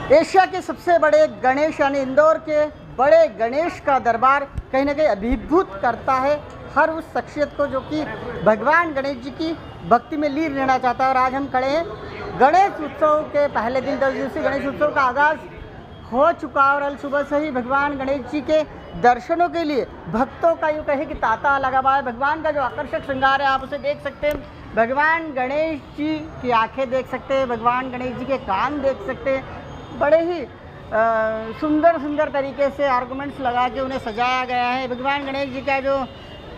Asia के सबसे बड़े गणेश यानी इंदौर के बड़े गणेश का दरबार कहीं ना कहीं अभिभूत करता है हर उस शख्सियत को जो कि भगवान गणेश जी की भक्ति में लीन रहना चाहता है। और आज हम खड़े हैं गणेश उत्सव के पहले दिन, 10 दिवसीय गणेश उत्सव का आगाज़ हो चुका और कल सुबह से ही भगवान गणेश जी के दर्शनों के लिए भक्तों का यूँ कहे कि तांता लगा हुआ है। भगवान का जो आकर्षक श्रृंगार है आप उसे देख सकते हैं, भगवान गणेश जी की आंखें देख सकते हैं, भगवान गणेश जी के कान देख सकते हैं। बड़े ही सुंदर सुंदर तरीके से आर्गूमेंट्स लगा के उन्हें सजाया गया है। भगवान गणेश जी का जो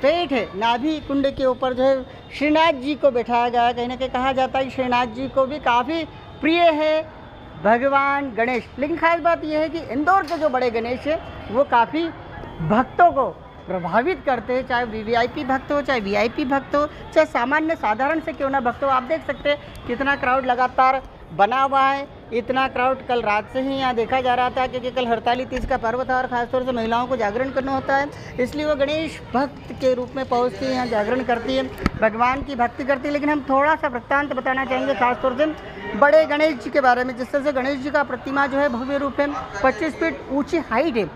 पेट है, नाभि कुंड के ऊपर जो है श्रीनाथ जी को बैठाया गया है। कहीं ना कहीं कहा जाता है कि श्रीनाथ जी को भी काफ़ी प्रिय है भगवान गणेश। लेकिन खास बात यह है कि इंदौर के जो बड़े गणेश है वो काफ़ी भक्तों को प्रभावित करते हैं, चाहे वीवीआईपी भक्त हो, चाहे वीआईपी भक्त हो, चाहे सामान्य साधारण से क्यों ना भक्त हो। आप देख सकते हैं कितना क्राउड लगातार बना हुआ है। इतना क्राउड कल रात से ही यहाँ देखा जा रहा था क्योंकि कल हड़ताली तीज का पर्व था और ख़ासतौर से महिलाओं को जागरण करना होता है, इसलिए वो गणेश भक्त के रूप में पहुँचती है, यहाँ जागरण करती है, भगवान की भक्ति करती है। लेकिन हम थोड़ा सा वृत्तांत बताना चाहेंगे खासतौर से बड़े गणेश जी के बारे में। जिस तरह से गणेश जी का प्रतिमा जो है भव्य रूप है, 25 फीट ऊँची हाइट है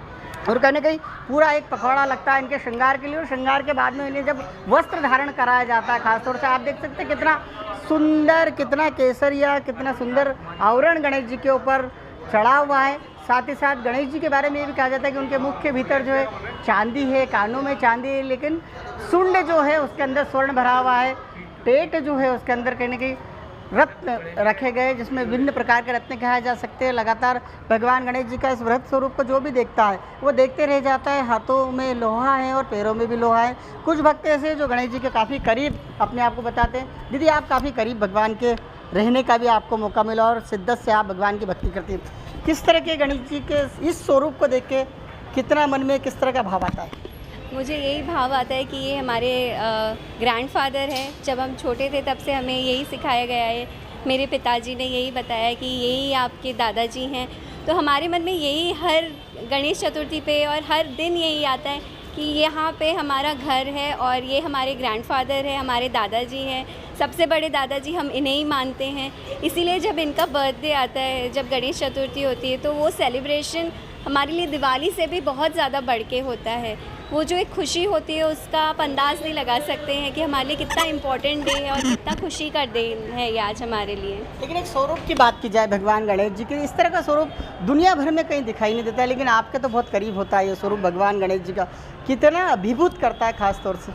और कहने कहीं पूरा एक पखवाड़ा लगता है इनके श्रृंगार के लिए। और श्रृंगार के बाद में इन्हें जब वस्त्र धारण कराया जाता है, खासतौर से आप देख सकते हैं कितना सुंदर, कितना केसरिया, कितना सुंदर आवरण गणेश जी के ऊपर चढ़ा हुआ है। साथ ही साथ गणेश जी के बारे में ये भी कहा जाता है कि उनके मुख के भीतर जो है चांदी है, कानों में चांदी है, लेकिन सुंड जो है उसके अंदर स्वर्ण भरा हुआ है। पेट जो है उसके अंदर कहीं ना कहीं रत्न रखे गए जिसमें विभिन्न प्रकार के रत्न कहा जा सकते हैं। लगातार भगवान गणेश जी का इस वृहत स्वरूप को जो भी देखता है वो देखते रह जाता है। हाथों में लोहा है और पैरों में भी लोहा है। कुछ भक्त ऐसे हैं जो गणेश जी के काफ़ी करीब अपने आप को बताते हैं। दीदी, आप काफ़ी करीब भगवान के रहने का भी आपको मौका मिला और शिद्दत से आप भगवान की भक्ति करती हैं। किस तरह के गणेश जी के इस स्वरूप को देख के कितना मन में किस तरह का भाव आता है? मुझे यही भाव आता है कि ये हमारे ग्रैंडफादर हैं। जब हम छोटे थे तब से हमें यही सिखाया गया है। मेरे पिताजी ने यही बताया कि यही आपके दादाजी हैं। तो हमारे मन में यही हर गणेश चतुर्थी पे और हर दिन यही आता है कि यहाँ पे हमारा घर है और ये हमारे ग्रैंडफादर है, हमारे दादाजी हैं। सबसे बड़े दादाजी हम इन्हें ही मानते हैं। इसीलिए जब इनका बर्थडे आता है, जब गणेश चतुर्थी होती है, तो वो सेलिब्रेशन हमारे लिए दिवाली से भी बहुत ज़्यादा बढ़ के होता है। वो जो एक खुशी होती है उसका आप अंदाज़ नहीं लगा सकते हैं कि हमारे लिए कितना इम्पोर्टेंट डे है और कितना खुशी का डे है ये आज हमारे लिए। लेकिन एक स्वरूप की बात की जाए भगवान गणेश जी की, इस तरह का स्वरूप दुनिया भर में कहीं दिखाई नहीं देता है, लेकिन आपके तो बहुत करीब होता है ये स्वरूप भगवान गणेश जी का। कितना अभिभूत करता है खास तौर से।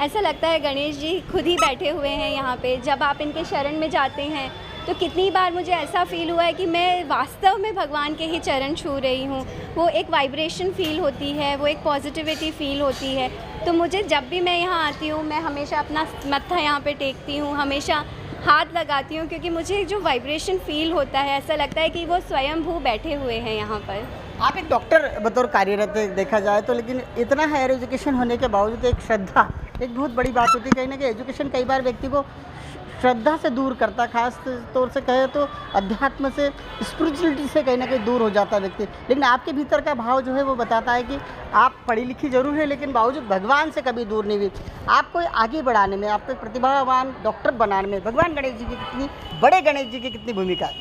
ऐसा लगता है गणेश जी खुद ही बैठे हुए हैं यहाँ पे। जब आप इनके शरण में जाते हैं तो कितनी बार मुझे ऐसा फ़ील हुआ है कि मैं वास्तव में भगवान के ही चरण छू रही हूँ। वो एक वाइब्रेशन फ़ील होती है, वो एक पॉजिटिविटी फ़ील होती है। तो मुझे जब भी मैं यहाँ आती हूँ, मैं हमेशा अपना मत्था यहाँ पे टेकती हूँ, हमेशा हाथ लगाती हूँ, क्योंकि मुझे जो वाइब्रेशन फ़ील होता है ऐसा लगता है कि वो स्वयंभू बैठे हुए हैं यहाँ पर। आप एक डॉक्टर बतौर कार्यरत देखा जाए तो, लेकिन इतना हायर एजुकेशन होने के बावजूद एक श्रद्धा एक बहुत बड़ी बात होती है। कहीं ना कहीं एजुकेशन कई बार व्यक्ति को श्रद्धा से दूर करता, खास तौर से कहे तो अध्यात्म से, स्पिरिचुअलिटी से कहीं ना कहीं दूर हो जाता व्यक्ति। लेकिन आपके भीतर का भाव जो है वो बताता है कि आप पढ़ी लिखी जरूर है लेकिन बावजूद भगवान से कभी दूर नहीं हुई। आपको आगे बढ़ाने में, आपको एक प्रतिभावान डॉक्टर बनाने में भगवान गणेश जी की कितनी, बड़े गणेश जी की कितनी भूमिका है?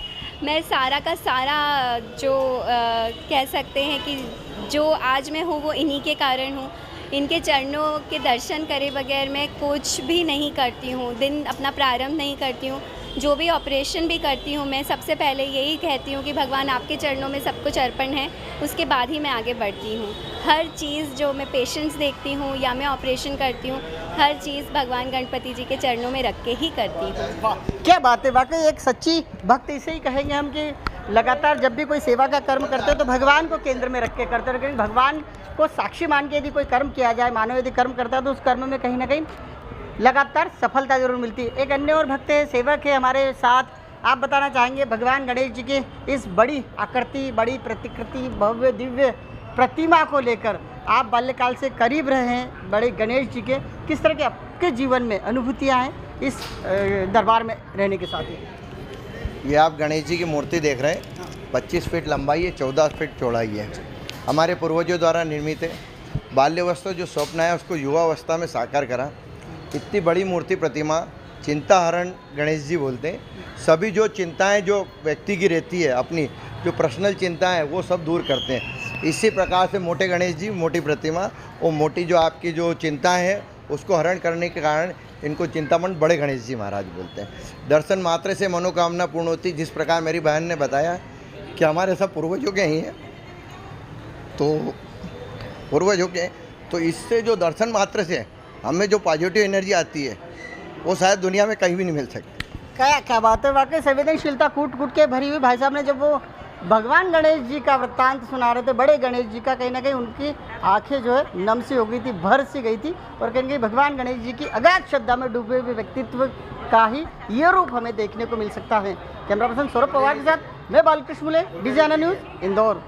मैं सारा का सारा जो कह सकते हैं कि जो आज मैं हूँ वो इन्हीं के कारण हूँ। इनके चरणों के दर्शन करे बगैर मैं कुछ भी नहीं करती हूँ, दिन अपना प्रारंभ नहीं करती हूँ। जो भी ऑपरेशन भी करती हूँ मैं सबसे पहले यही कहती हूँ कि भगवान आपके चरणों में सब कुछ अर्पण है, उसके बाद ही मैं आगे बढ़ती हूँ। हर चीज़ जो मैं पेशेंट्स देखती हूँ या मैं ऑपरेशन करती हूँ, हर चीज़ भगवान गणपति जी के चरणों में रख के ही करती हूँ। वाह, क्या बात है! वाकई एक सच्ची भक्त इसे ही कहेंगे हम कि लगातार जब भी कोई सेवा का कर्म करते हैं तो भगवान को केंद्र में रख के करते हैं। लेकिन भगवान को साक्षी मान के यदि कोई कर्म किया जाए, मानव यदि कर्म करता है तो उस कर्म में कहीं ना कहीं लगातार सफलता जरूर मिलती है। एक अन्य और भक्त है, सेवक है हमारे साथ। आप बताना चाहेंगे भगवान गणेश जी के इस बड़ी आकृति, बड़ी प्रतिकृति, भव्य दिव्य प्रतिमा को लेकर आप बाल्यकाल से करीब रहे हैं बड़े गणेश जी के, किस तरह के आपके जीवन में अनुभूतियाँ हैं इस दरबार में रहने के साथ? ये आप गणेश जी की मूर्ति देख रहे हैं, 25 फीट लंबाई है, 14 फीट चौड़ाई है। हमारे पूर्वजों द्वारा निर्मित है। बाल्यावस्था जो स्वप्न है उसको युवावस्था में साकार करा। इतनी बड़ी मूर्ति प्रतिमा चिंताहरण गणेश जी बोलते हैं। सभी जो चिंताएं जो व्यक्ति की रहती है अपनी, जो पर्सनल चिंता है वो सब दूर करते हैं। इसी प्रकार से मोटे गणेश जी, मोटी प्रतिमा, वो मोटी जो आपकी जो चिंता है उसको हरण करने के कारण इनको चिंतामण बड़े गणेश जी महाराज बोलते हैं। दर्शन मात्र से मनोकामना पूर्ण होती। जिस प्रकार मेरी बहन ने बताया कि हमारे सब पूर्वजों के ही हैं, तो पूर्वजों के, तो इससे जो दर्शन मात्र से हमें जो पॉजिटिव एनर्जी आती है वो शायद दुनिया में कहीं भी नहीं मिल सकती। क्या क्या बात है, वाकई संवेदनशीलता कूट कूट के भरी हुई। भाई साहब ने जब वो भगवान गणेश जी का वृत्तांत सुना रहे थे, बड़े गणेश जी का, कहीं ना कहीं उनकी आंखें जो है नम सी हो गई थी, भर सी गई थी, और कहीं ना कहीं भगवान गणेश जी की अगाध श्रद्धा में डूबे हुए व्यक्तित्व का ही ये रूप हमें देखने को मिल सकता है। कैमरा पर्सन सौरभ पवार के साथ मैं बालकृष्ण मुले, DGNN न्यूज़, इंदौर।